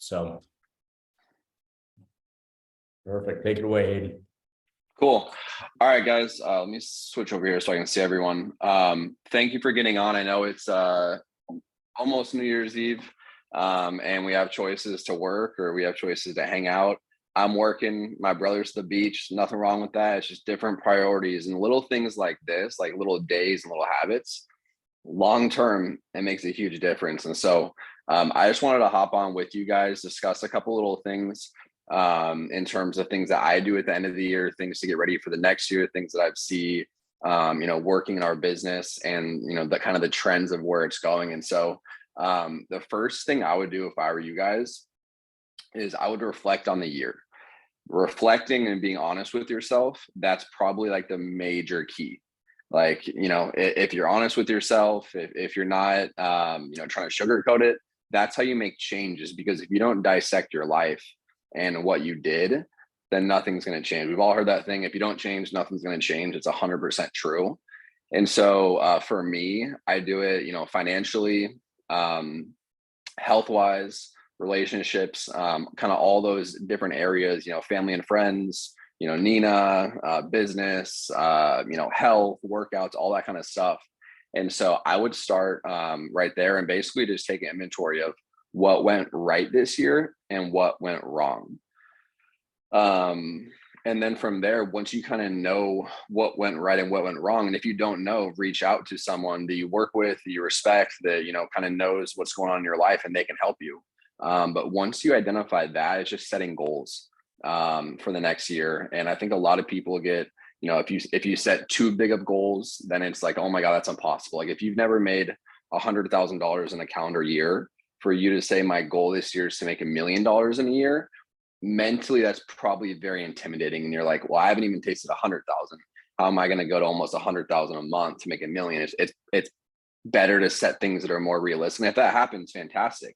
So. Perfect. Take it away, Hayden. Cool. All right, guys, let me switch over here so I can see everyone. Thank you for getting on. I know it's almost New Year's Eve, and we have choices to work or we have choices to hang out. I'm working, my brother's at the beach, nothing wrong with that. It's just different priorities and little things like this, like little days and little habits, long term, it makes a huge difference. And so I just wanted to hop on with you guys, discuss a couple little things in terms of things that I do at the end of the year, things to get ready for the next year, things that I see, working in our business and, the kind of the trends of where it's going. And so the first thing I would do if I were you guys is I would reflect on the year. Reflecting and being honest with yourself, that's probably like the major key. Like, if you're honest with yourself, if you're not, trying to sugarcoat it, that's how you make changes. Because if you don't dissect your life and what you did, then nothing's going to change. We've all heard that thing. If you don't change, nothing's going to change. It's 100% true. And so for me, I do it, financially, health-wise, relationships, kind of all those different areas, family and friends, Nina, business, health, workouts, all that kind of stuff. And so I would start right there and basically just take an inventory of what went right this year and what went wrong. And then from there, once you kind of know what went right and what went wrong, and if you don't know, reach out to someone that you work with, that you respect, that, kind of knows what's going on in your life and they can help you. But once you identify that, it's just setting goals for the next year. And I think a lot of people get, if you set too big of goals, then it's like, oh my God, that's impossible. Like if you've never made $100,000 in a calendar year, for you to say my goal this year is to make $1 million in a year, mentally, that's probably very intimidating. And you're like, well, I haven't even tasted 100,000. How am I going to go to almost 100,000 a month to make $1 million? It's better to set things that are more realistic. And if that happens, fantastic.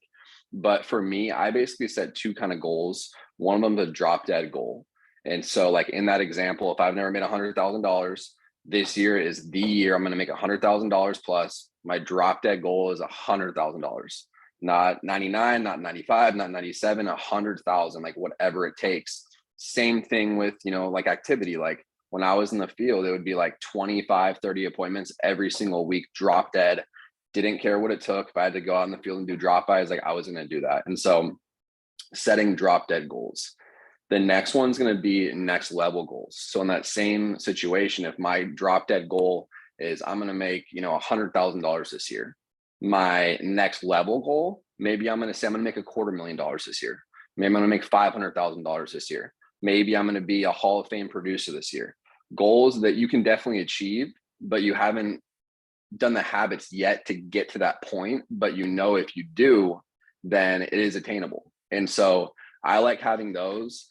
But for me, I basically set two kind of goals. One of them is a drop dead goal. And so like in that example, if I've never made $100,000, this year is the year I'm going to make $100,000 plus. My drop dead goal is $100,000. Not 99, not 95, not 97, 100,000, like whatever it takes. Same thing with, like activity. Like when I was in the field, it would be like 25, 30 appointments every single week, drop dead. Didn't care what it took. If I had to go out in the field and do drop bys, like I was going to do that. And so setting drop dead goals. The next one's going to be next level goals. So in that same situation, if my drop dead goal is I'm going to make, $100,000 this year, my next level goal, maybe I'm going to say I'm going to make $250,000 this year. Maybe I'm going to make $500,000 this year. Maybe I'm going to be a Hall of Fame producer this year. Goals that you can definitely achieve, but you haven't done the habits yet to get to that point. But if you do, then it is attainable. And so I like having those.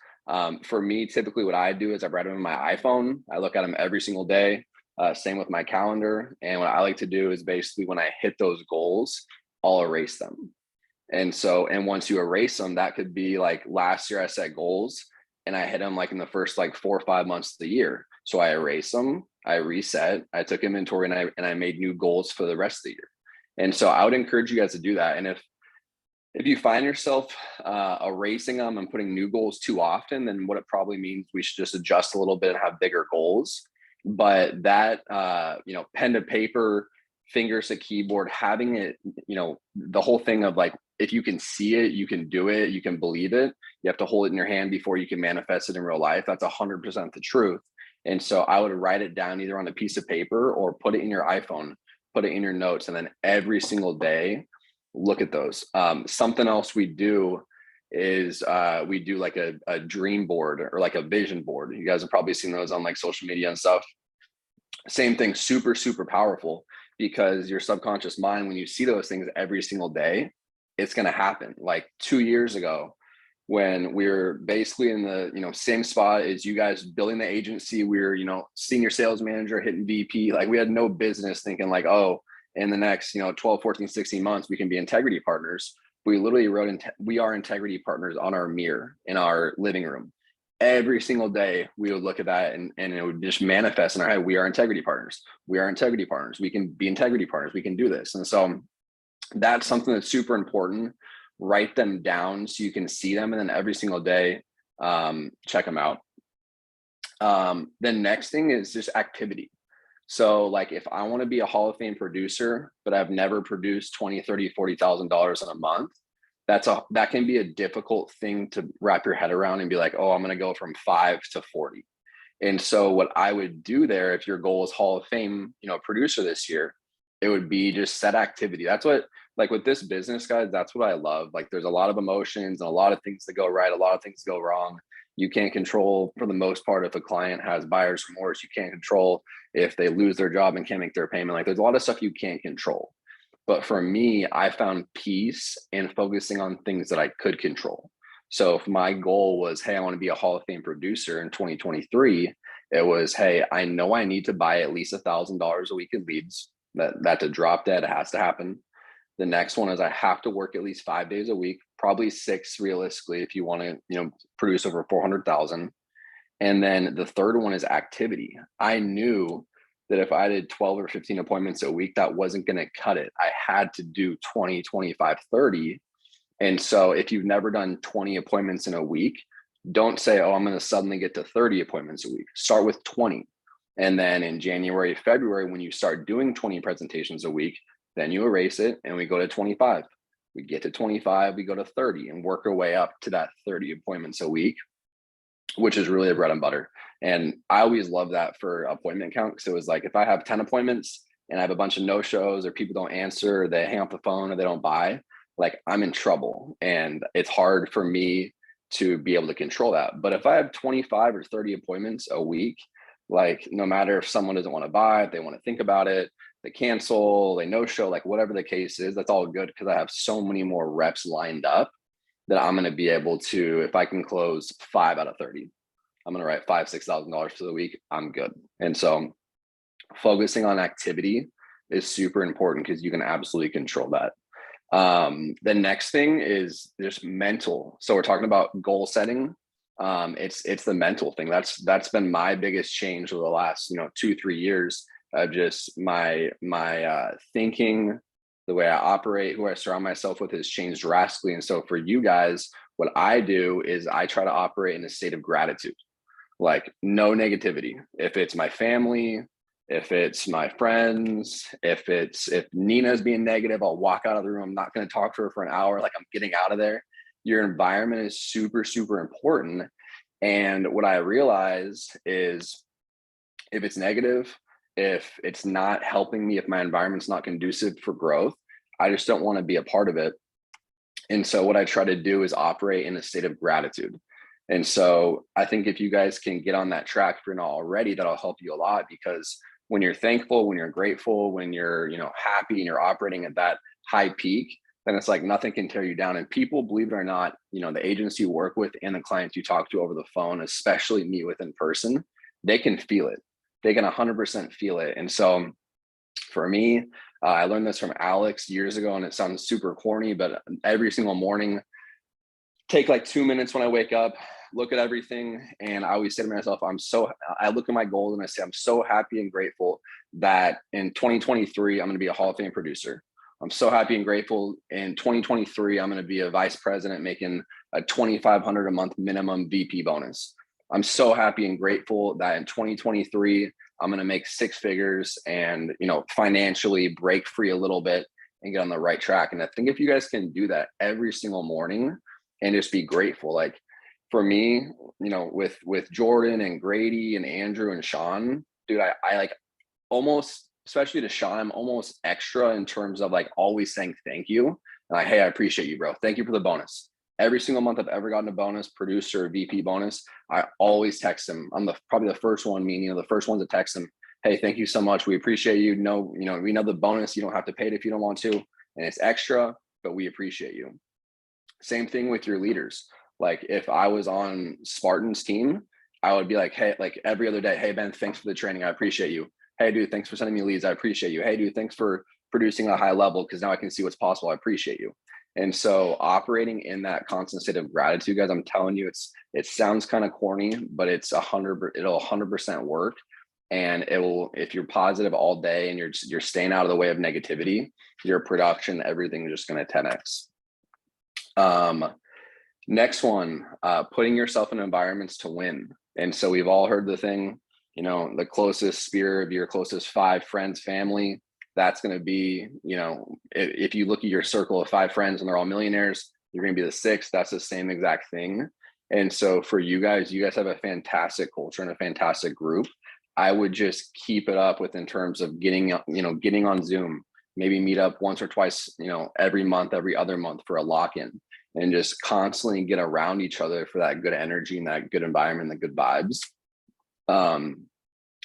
For me, typically what I do is I write them in my iPhone. I look at them every single day. Same with my calendar. And what I like to do is basically when I hit those goals, I'll erase them. And once you erase them, that could be like last year I set goals and I hit them like in the first like 4 or 5 months of the year. So I erase them, I reset, I took inventory and I made new goals for the rest of the year. And so I would encourage you guys to do that. And if you find yourself erasing them and putting new goals too often, then what it probably means we should just adjust a little bit and have bigger goals. But that, pen to paper, fingers to keyboard, having it, the whole thing of like, if you can see it, you can do it, you can believe it. You have to hold it in your hand before you can manifest it in real life. That's 100% the truth. And so I would write it down either on a piece of paper or put it in your iPhone, put it in your notes. And then every single day, look at those. Something else we do is we do like a dream board or like a vision board. You guys have probably seen those on like social media and stuff. Same thing, super, super powerful, because your subconscious mind, when you see those things every single day, it's going to happen. Like 2 years ago, when we were basically in the same spot as you guys, building the agency, we were senior sales manager, hitting VP. Like we had no business thinking like, oh, in the next 12, 14, 16 months, we can be integrity partners. We literally wrote we are integrity partners on our mirror in our living room. Every single day we would look at that and it would just manifest in our head. We are integrity partners. We are integrity partners. We can be integrity partners. We can do this. And so that's something that's super important write them down so you can see them, and then every single day, check them out. The next thing is just activity. So like if I want to be a Hall of Fame producer, but I've never produced 20, 30, $40,000 in a month, that can be a difficult thing to wrap your head around and be like, oh, I'm going to go from 5 to 40. And so what I would do there, if your goal is Hall of Fame, producer this year, it would be just set activity. That's what, like with this business, guys, that's what I love. Like there's a lot of emotions and a lot of things that go right, a lot of things go wrong. You can't control, for the most part, if a client has buyer's remorse. You can't control if they lose their job and can't make their payment. Like there's a lot of stuff you can't control. But for me, I found peace in focusing on things that I could control. So if my goal was, hey, I want to be a Hall of Fame producer in 2023, it was, hey, I know I need to buy at least $1,000 a week in leads. That's a drop dead. It has to happen. The next one is I have to work at least 5 days a week, probably 6 realistically, if you want to, produce over 400,000. And then the third one is activity. I knew that if I did 12 or 15 appointments a week, that wasn't going to cut it. I had to do 20, 25, 30. And so if you've never done 20 appointments in a week, don't say, oh, I'm going to suddenly get to 30 appointments a week. Start with 20. And then in January, February, when you start doing 20 presentations a week, then you erase it and we go to 25. We get to 25, we go to 30 and work our way up to that 30 appointments a week, which is really the bread and butter. And I always love that for appointment count. Because it was like, if I have 10 appointments and I have a bunch of no-shows or people don't answer, or they hang up the phone or they don't buy, like I'm in trouble. And it's hard for me to be able to control that. But if I have 25 or 30 appointments a week, like no matter if someone doesn't want to buy, if they want to think about it, they cancel, they no-show, like whatever the case is, that's all good because I have so many more reps lined up that I'm going to be able to, if I can close 5 out of 30, I'm going to write $5,000, $6,000 for the week. I'm good. And so focusing on activity is super important because you can absolutely control that. The next thing is just mental. So we're talking about goal setting. It's the mental thing. That's been my biggest change over the last, 2-3 years of just my thinking, the way I operate, who I surround myself with has changed drastically. And so for you guys, what I do is I try to operate in a state of gratitude, like no negativity. If it's my family, if it's my friends, if Nina's being negative, I'll walk out of the room. I'm not going to talk to her for an hour. Like I'm getting out of there. Your environment is super, super important. And what I realized is if it's negative, if it's not helping me, if my environment's not conducive for growth, I just don't want to be a part of it. And so what I try to do is operate in a state of gratitude. And so I think if you guys can get on that track, if you're not already, that'll help you a lot, because when you're thankful, when you're grateful, when you're, happy and you're operating at that high peak, then it's like nothing can tear you down. And people, believe it or not, the agents you work with and the clients you talk to over the phone, especially meet with in person, they can feel it. They can 100% feel it. And so for me, I learned this from Alex years ago, and it sounds super corny, but every single morning, take like 2 minutes when I wake up, look at everything. And I always say to myself, I look at my goals and I say, I'm so happy and grateful that in 2023, I'm going to be a Hall of Fame producer. I'm so happy and grateful in 2023, I'm going to be a vice president making a $2,500 a month minimum VP bonus. I'm so happy and grateful that in 2023, I'm going to make 6 figures and, financially break free a little bit and get on the right track. And I think if you guys can do that every single morning and just be grateful, like for me, with Jordan and Grady and Andrew and Sean, dude, I like almost, especially to Sean, I'm almost extra in terms of like always saying thank you. Like, hey, I appreciate you, bro. Thank you for the bonus. Every single month I've ever gotten a bonus, producer, VP bonus, I always text them. I'm probably the first one, meaning the first one to text them. Hey, thank you so much. We appreciate you. We know the bonus. You don't have to pay it if you don't want to, and it's extra, but we appreciate you. Same thing with your leaders. Like if I was on Spartan's team, I would be like, hey, like every other day, hey Ben, thanks for the training. I appreciate you. Hey dude, thanks for sending me leads. I appreciate you. Hey dude, thanks for producing at a high level because now I can see what's possible. I appreciate you. And so operating in that constant state of gratitude, guys, I'm telling you, it sounds kind of corny, but it'll 100% work. And if you're positive all day and you're staying out of the way of negativity, your production, everything is just going to 10x. Next one, putting yourself in environments to win. And so we've all heard the thing, you know, the closest sphere of your closest 5 friends, family, that's going to be, you know, if you look at your circle of 5 friends and they're all millionaires, you're going to be the 6th. That's the same exact thing. And so for you guys have a fantastic culture and a fantastic group. I would just keep it up with in terms of getting on Zoom, maybe meet up once or twice, you know, every month, every other month for a lock-in, and just constantly get around each other for that good energy and that good environment, the good vibes,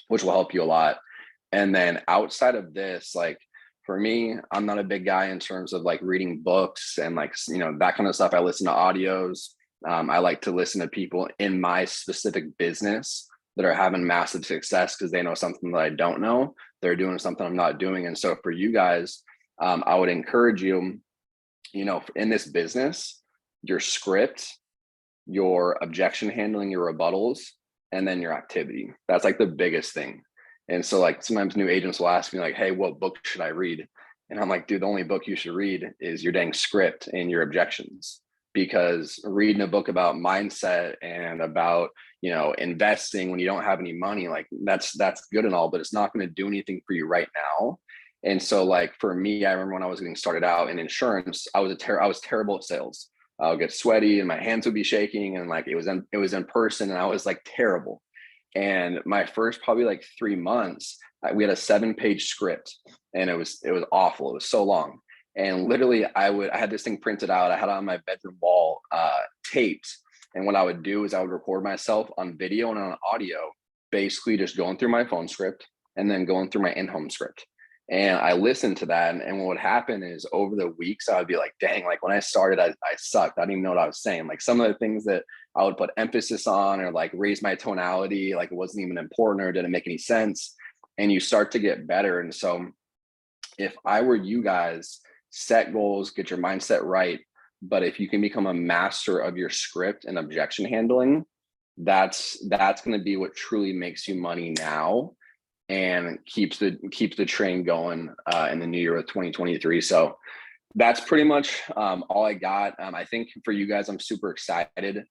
which will help you a lot. And then outside of this, like for me, I'm not a big guy in terms of like reading books and like, you know, that kind of stuff. I listen to audios. I like to listen to people in my specific business that are having massive success because they know something that I don't know. They're doing something I'm not doing. And so for you guys, I would encourage you, you know, in this business, your script, your objection handling, your rebuttals, and then your activity. That's like the biggest thing. And so like sometimes new agents will ask me like, hey, what book should I read? And I'm like, dude, the only book you should read is your dang script and your objections, because reading a book about mindset and about, you know, investing when you don't have any money, like that's good and all, but it's not going to do anything for you right now. And so like for me, I remember when I was getting started out in insurance, I was terrible at sales. I would get sweaty and my hands would be shaking, and like it was in person, and I was like terrible. And my first probably like 3 months, we had a 7-page script, and it was awful. It was so long. And literally I had this thing printed out. I had it on my bedroom wall, taped. And what I would do is I would record myself on video and on audio, basically just going through my phone script and then going through my in-home script. And I listened to that. And what would happen is over the weeks, I would be like, dang, like when I started, I sucked. I didn't even know what I was saying. Like some of the things that I would put emphasis on or like raise my tonality, like it wasn't even important or didn't make any sense. And you start to get better. And so if I were you guys, set goals, get your mindset right. But if you can become a master of your script and objection handling, that's going to be what truly makes you money now and keeps the train going in the new year of 2023. So that's pretty much all I got. I think for you guys, I'm super excited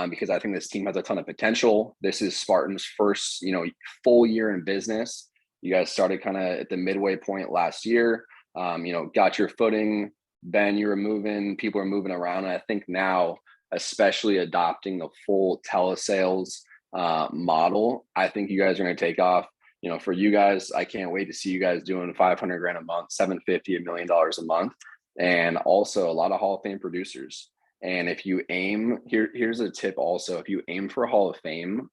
because I think this team has a ton of potential. This is Spartan's first, you know, full year in business. You guys started kind of at the midway point last year. You know, got your footing. Ben, you were moving. People are moving around. And I think now, especially adopting the full telesales model, I think you guys are going to take off. You know, for you guys, I can't wait to see you guys doing 500 grand a month, 750, $1 million a month, and also a lot of Hall of Fame producers. And if you aim, here's a tip also, if you aim for Hall of Fame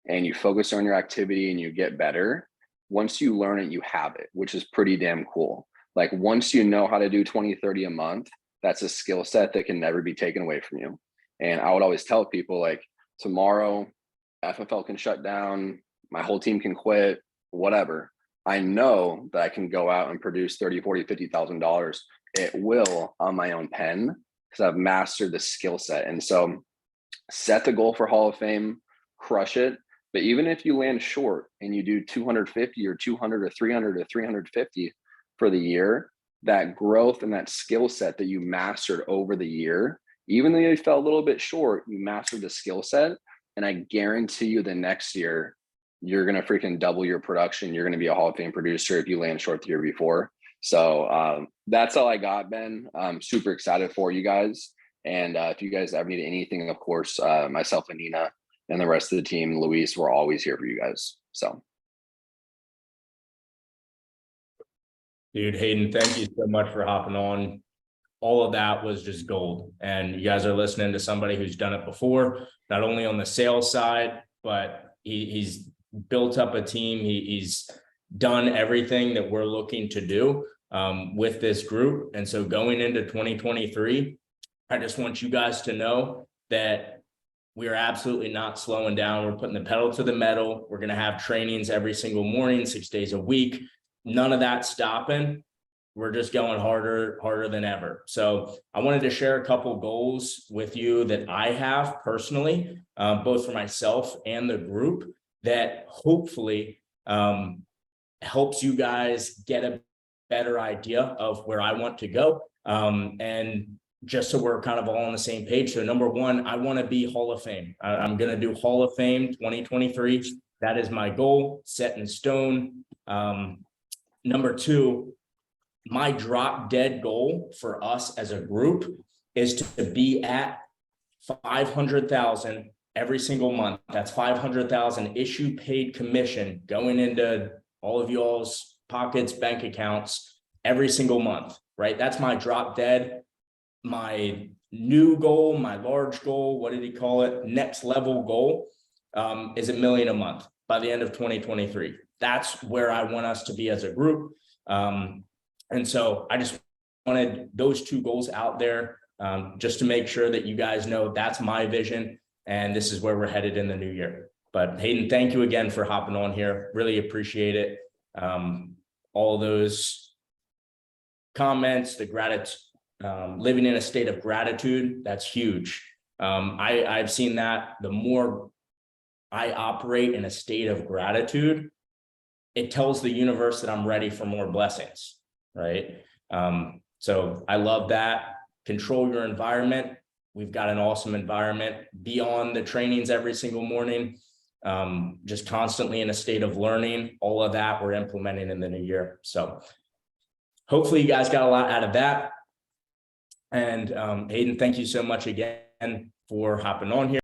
and you focus on your activity and you get better, once you learn it, you have it, which is pretty damn cool. Like once you know how to do 20, 30 a month, that's a skill set that can never be taken away from you. And I would always tell people like tomorrow, FFL can shut down, my whole team can quit, whatever. I know that I can go out and produce 30, 40, $50,000. It will on my own pen because I've mastered the skill set. And so set the goal for Hall of Fame, crush it. But even if you land short and you do 250 or 200 or 300 or 350 for the year, that growth and that skill set that you mastered over the year, even though you fell a little bit short, you mastered the skill set. And I guarantee you the next year, you're going to freaking double your production. You're going to be a Hall of Fame producer if you land short the year before. So that's all I got, Ben. I'm super excited for you guys. And if you guys ever need anything, of course, myself and Nina and the rest of the team, Luis, we're always here for you guys. So. Dude, Hayden, thank you so much for hopping on. All of that was just gold. And you guys are listening to somebody who's done it before, not only on the sales side, but he's built up a team. He's done everything that we're looking to do with this group. And so going into 2023, I just want you guys to know that we are absolutely not slowing down. We're putting the pedal to the metal. We're going to have trainings every single morning, 6 days a week. None of that stopping. We're just going harder than ever. So I wanted to share a couple goals with you that I have personally, both for myself and the group, that hopefully helps you guys get a better idea of where I want to go. And just so we're kind of all on the same page. So number one, I want to be Hall of Fame. I'm going to do Hall of Fame 2023. That is my goal, set in stone. Number two, my drop dead goal for us as a group is to be at 500,000 every single month. That's 500,000 issue paid commission going into all of y'all's pockets, bank accounts every single month, right? That's my drop dead. My new goal, my large goal, what did he call it? Next level goal is $1 million a month by the end of 2023. That's where I want us to be as a group. And so I just wanted those two goals out there just to make sure that you guys know that's my vision and this is where we're headed in the new year. But Hayden, thank you again for hopping on here. Really appreciate it. All those comments, the gratitude, living in a state of gratitude, that's huge. I've seen that the more I operate in a state of gratitude, it tells the universe that I'm ready for more blessings, right? So I love that. Control your environment. We've got an awesome environment beyond the trainings every single morning, just constantly in a state of learning. All of that we're implementing in the new year. So hopefully you guys got a lot out of that. And Hayden, thank you so much again for hopping on here.